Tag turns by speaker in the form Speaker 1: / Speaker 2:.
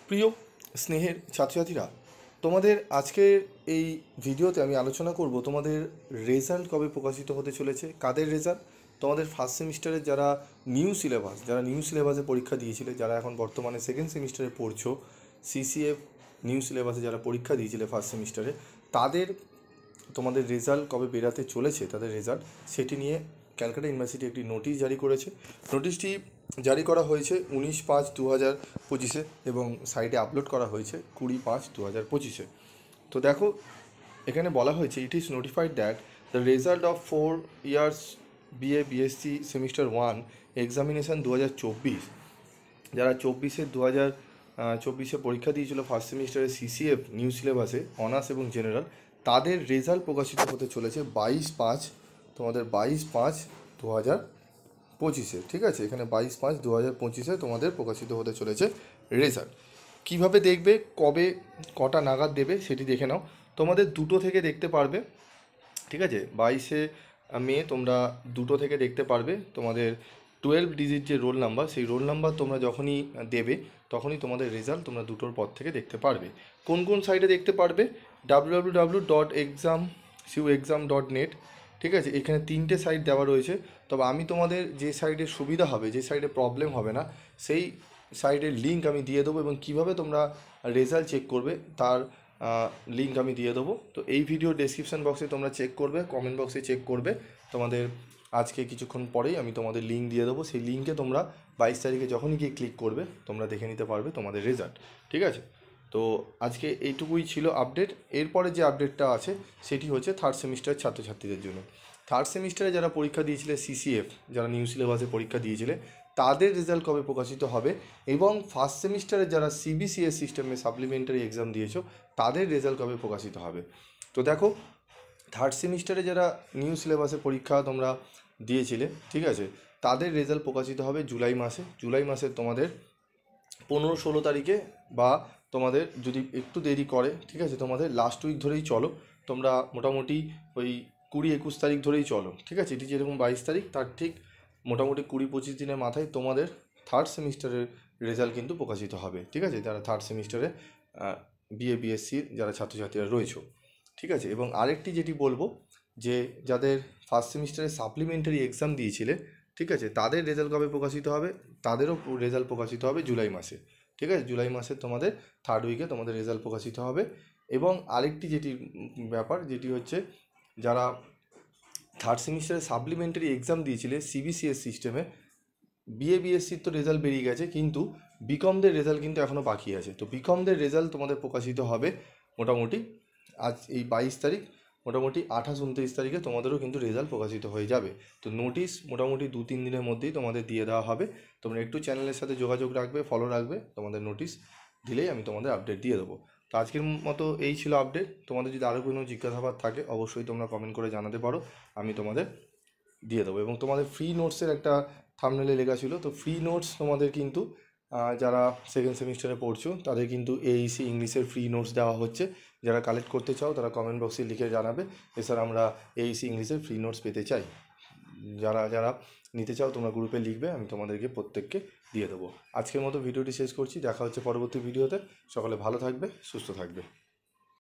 Speaker 1: প্রিয় স্নেহের ছাত্রছাত্রীরা, তোমাদের আজকের এই ভিডিওতে আমি আলোচনা করব তোমাদের রেজাল্ট কবে প্রকাশিত হতে চলেছে। কাদের রেজাল্ট? তোমাদের ফার্স্ট সেমিস্টারের যারা নিউ সিলেবাসে পরীক্ষা দিয়েছিলে, যারা এখন বর্তমানে সেকেন্ড সেমিস্টারে পড়ছো, সিসিএফ নিউ সিলেবাসে যারা পরীক্ষা দিয়েছিলে ফার্স্ট সেমিস্টারে, তাদের তোমাদের রেজাল্ট কবে বেরাতে চলেছে, তাদের রেজাল্ট সেটি নিয়ে ক্যালকাটা ইউনিভার্সিটি একটি নোটিশ জারি করেছে। নোটিশটি জারি করা হয়েছে 19/5/2025 এবং সাইটে আপলোড করা হয়েছে 20/5/2025। তো দেখো, এখানে বলা হয়েছে, it is notified that the result of 4 years BA BSc semester 1 examination 2024, যারা 2024 পরীক্ষা দিয়েছিল ফার্স্ট সেমিস্টারে সিসিএফ নিউ সিলেবাসে অনার্স এবং জেনারেল, তাদের রেজাল্ট প্রকাশিত হতে চলেছে 22/5, তোমাদের 22/5/2025। ঠিক আছে, এখানে 22/5/2025 তোমাদের প্রকাশিত হতে চলেছে রেজাল্ট। কিভাবে দেখবে, কবে কটা নাগাদ দেবে সেটি দেখে নাও। তোমাদের 2টো থেকে দেখতে পারবে। ঠিক আছে, 22শে মে তোমরা 2টো থেকে দেখতে পারবে। তোমাদের 12 ডিজিট যে রোল নাম্বার, সেই রোল নাম্বার তোমরা যখনই দেবে তখনই তোমাদের রেজাল্ট তোমরা 2টোর পর থেকে দেখতে পারবে। কোন কোন সাইটে দেখতে পারবে? www.exam.net। ঠিক আছে, এখানে 3টে সাইট দেওয়া রয়েছে। তবে আমি তোমাদের যে সাইটে সুবিধা হবে, যে সাইটে প্রবলেম হবে না, সেই সাইটের লিঙ্ক আমি দিয়ে দেবো এবং কিভাবে তোমরা রেজাল্ট চেক করবে তার লিঙ্ক আমি দিয়ে দেবো। তো এই ভিডিও ডেসক্রিপশান বক্সে তোমরা চেক করবে, কমেন্ট বক্সে চেক করবে। তোমাদের আজকে কিছুক্ষণ পরেই আমি তোমাদের লিঙ্ক দিয়ে দেবো। সেই লিঙ্কে তোমরা 22 তারিখে যখনই গিয়ে ক্লিক করবে তোমরা দেখে নিতে পারবে তোমাদের রেজাল্ট। ঠিক আছে, তো আজকে এইটুকুই ছিল আপডেট। এরপরে যে আপডেটটা আছে সেটি হচ্ছে থার্ড সেমিস্টারের ছাত্রছাত্রীদের জন্য। থার্ড সেমিস্টারে যারা পরীক্ষা দিয়েছিলে সিসিএফ, যারা নিউ সিলেবাসে পরীক্ষা দিয়েছিলে, তাদের রেজাল্ট কবে প্রকাশিত হবে, এবং ফার্স্ট সেমিস্টারে যারা সিবিসিএস সিস্টেমে সাপ্লিমেন্টারি এক্সাম দিয়েছো, তাদের রেজাল্ট কবে প্রকাশিত হবে। তো দেখো, থার্ড সেমিস্টারে যারা নিউ সিলেবাসে পরীক্ষা তোমরা দিয়েছিলে, ঠিক আছে, তাদের রেজাল্ট প্রকাশিত হবে জুলাই মাসে। জুলাই মাসে তোমাদের 15-16 তারিখে, বা তোমাদের যদি একটু দেরি করে, ঠিক আছে, তোমাদের লাস্ট উইক ধরেই চলো, তোমরা মোটামুটি ওই 20-21 তারিখ ধরেই চলো। ঠিক আছে, এটি যেরকম 22 তারিখ, তার ঠিক মোটামুটি 20-25 দিনের মাথায় তোমাদের থার্ড সেমিস্টারের রেজাল্ট কিন্তু প্রকাশিত হবে। ঠিক আছে, যারা থার্ড সেমিস্টারে বিএ বিএসসির যারা ছাত্রছাত্রীরা রয়েছে। ঠিক আছে, এবং আরেকটি যেটি বলবো, যে যাদের ফার্স্ট সেমিস্টারে সাপ্লিমেন্টারি এক্সাম দিয়েছিলে, ঠিক আছে, তাদের রেজাল্ট কবে প্রকাশিত হবে? তাদেরও রেজাল্ট প্রকাশিত হবে জুলাই মাসে। ঠিক আছে, জুলাই মাসে তোমাদের থার্ড উইকে তোমাদের রেজাল্ট প্রকাশিত হবে। এবং আরেকটি যেটি ব্যাপার, যেটি হচ্ছে যারা থার্ড সেমিস্টারে সাপ্লিমেন্টারি এক্সাম দিয়েছিলে সিবিসিএস সিস্টেমে, বিএ বিএসসির তো রেজাল্ট বেরিয়ে গেছে, কিন্তু বিকমদের রেজাল্ট কিন্তু এখনও বাকি আছে। তো বিকমদের রেজাল্ট তোমাদের প্রকাশিত হবে মোটামুটি আজ এই 22 তারিখ, মোটামুটি 28-29 তারিখে তোমাদেরও কিন্তু রেজাল্ট প্রকাশিত হয়ে যাবে। তো নোটিশ মোটামুটি 2-3 দিনের মধ্যেই তোমাদের দিয়ে দেওয়া হবে। তোমরা একটু চ্যানেলের সাথে যোগাযোগ রাখবে, ফলো রাখবে, তোমাদের নোটিশ দিলেই আমি তোমাদের আপডেট দিয়ে দেবো। তো আজকের মতো এই ছিল আপডেট। তোমাদের যদি আরও কোনো জিজ্ঞাসাবাদ থাকে অবশ্যই তোমরা কমেন্ট করে জানাতে পারো, আমি তোমাদের দিয়ে দেবো। এবং তোমাদের ফ্রি নোটসের একটা থাম্বনেলে লেখা ছিল, তো ফ্রি নোটস তোমাদের কিন্তু যারা সেকেন্ড সেমিস্টারে পড়ছো তাদের কিন্তু এইসি ইংলিশের ফ্রি নোটস দেওয়া হচ্ছে। যারা কালেক্ট করতে চাও তারা কমেন্ট বক্সে লিখে জানাবে, এছাড়া আমরা এইসি ইংলিশের ফ্রি নোটস পেতে চাই। যারা যারা নিতে চাও তোমরা গ্রুপে লিখবে, আমি তোমাদেরকে প্রত্যেককে দিয়ে দেবো। আজকের মতো ভিডিওটি শেষ করছি, দেখা হচ্ছে পরবর্তী ভিডিওতে। সকলে ভালো থাকবে, সুস্থ থাকবে।